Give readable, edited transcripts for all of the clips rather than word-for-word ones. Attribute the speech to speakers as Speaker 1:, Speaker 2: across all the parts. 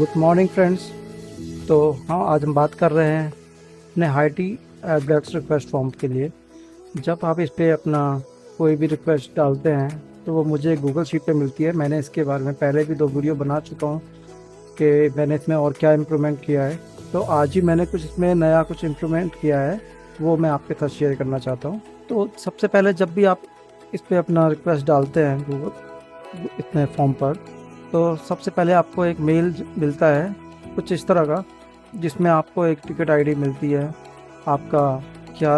Speaker 1: Good morning friends. तो हाँ, आज हम बात कर रहे हैं अपने हाईटी एडब्लैक्स रिक्वेस्ट फॉर्म के लिए। जब आप इस पे अपना कोई भी रिक्वेस्ट डालते हैं तो वो मुझे गूगल शीट पे मिलती है। मैंने इसके बारे में पहले भी 2 वीडियो बना चुका हूँ कि मैंने इसमें और क्या इम्प्रूवमेंट किया है। तो आज ही मैंने कुछ इसमें नया कुछ इम्प्रूवमेंट किया है, वो मैं आपके साथ शेयर करना चाहता हूँ। तो सबसे पहले जब भी आप इस पर अपना रिक्वेस्ट डालते हैं गूगल इतने फॉर्म पर, तो सबसे पहले आपको एक मेल मिलता है कुछ इस तरह का, जिसमें आपको एक टिकट आईडी मिलती है। आपका क्या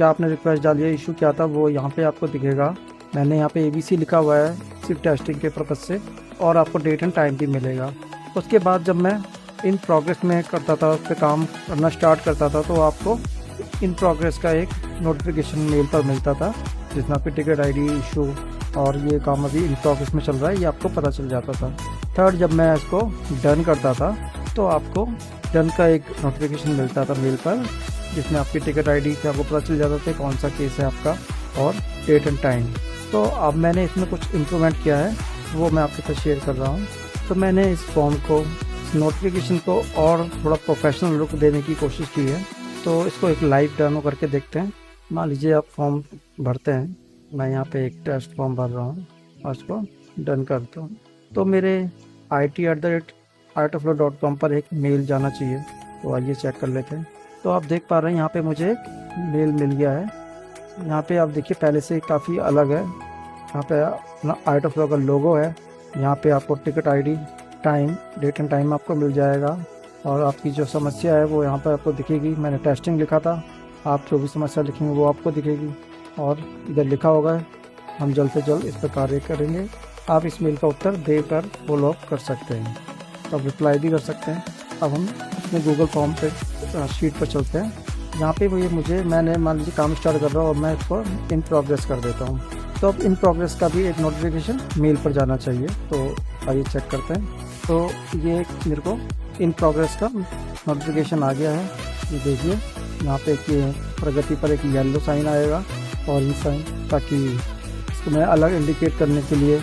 Speaker 1: आपने रिक्वेस्ट डाली है, इशू क्या था, वो यहाँ पे आपको दिखेगा। मैंने यहाँ पे ABC लिखा हुआ है सिर्फ टेस्टिंग के पर्पज़ से, और आपको डेट एंड टाइम भी मिलेगा। उसके बाद जब मैं इन प्रोग्रेस में करता था, उस पर काम करना स्टार्ट करता था, तो आपको इन प्रोग्रेस का एक नोटिफिकेशन मेल पर मिलता था, जिसमें आपकी टिकट आईडी, इशू और ये काम अभी इन प्रोग्रेस में चल रहा है, ये आपको पता चल जाता था। थर्ड, जब मैं इसको डन करता था तो आपको डन का एक नोटिफिकेशन मिलता था मेल पर, जिसमें आपकी टिकट आईडी से आपको पता चल जाता था कौन सा केस है आपका और डेट एंड टाइम। तो अब मैंने इसमें कुछ इम्प्रूवमेंट किया है, वो मैं आपके साथ शेयर कर रहा हूँ। तो मैंने इस फॉर्म को, इस नोटिफिकेशन को और थोड़ा प्रोफेशनल लुक देने की कोशिश की है। तो इसको एक लाइव डेमो करके देखते हैं। मान लीजिए आप फॉर्म भरते हैं, मैं यहाँ पे एक टेस्ट फॉर्म भर रहा हूँ और इसको डन करता हूँ। तो मेरे IT@artoflaw.com पर एक मेल जाना चाहिए, तो आइए चेक कर लेते हैं। तो आप देख पा रहे हैं यहाँ पे मुझे एक मेल मिल गया है। यहाँ पे आप देखिए पहले से काफ़ी अलग है। यहाँ पे अपना आर्ट ऑफ लॉ का लोगो है। यहाँ पे आपको ticket ID, time, date and time आपको मिल जाएगा, और आपकी जो समस्या है वो यहाँ पर आपको दिखेगी। मैंने टेस्टिंग लिखा था, आप जो भी समस्या लिखेंगे वो आपको दिखेगी, और इधर लिखा होगा हम जल्द से जल्द इस पर कार्य करेंगे। आप इस मेल का उत्तर देकर फॉलो अप कर सकते हैं, तो रिप्लाई भी कर सकते हैं। अब हम अपने गूगल फॉर्म पे शीट पर चलते हैं। यहाँ पे वो ये मैंने मान लीजिए काम स्टार्ट कर रहा हूँ और मैं इसको इन प्रोग्रेस कर देता हूँ। तो अब इन प्रोग्रेस का भी एक नोटिफिकेशन मेल पर जाना चाहिए, तो आइए चेक करते हैं। तो ये मेरे को इन प्रोग्रेस का नोटिफिकेशन आ गया है। ये देखिए यहाँ पे ये प्रगति पर एक येलो साइन आएगा, ऑरेंज साइन, ताकि इसको मैं अलग इंडिकेट करने के लिए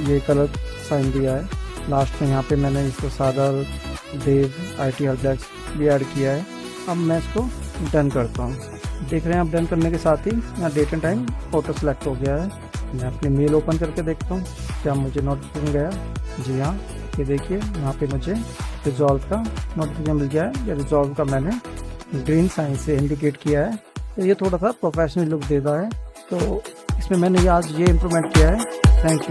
Speaker 1: ये कलर साइन दिया है। लास्ट में यहाँ पे मैंने इसको सादर देव IT एडब्लैक्स भी ऐड किया है। अब मैं इसको डन करता हूँ। देख रहे हैं आप, डन करने के साथ ही यहाँ date and time photo select हो गया है। मैं अपनी मेल ओपन करके देखता हूँ क्या मुझे नोटिफिकेशन गया। जी हाँ, ये देखिए यहाँ पे मुझे रिजॉल्व का नोटिफिकेशन मिल गया है। या रिजॉल्व का मैंने ग्रीन साइन से इंडिकेट किया है, तो ये थोड़ा सा प्रोफेशनल लुक देता है। तो इसमें मैंने आज ये इम्प्रूवमेंट किया है। Thank you.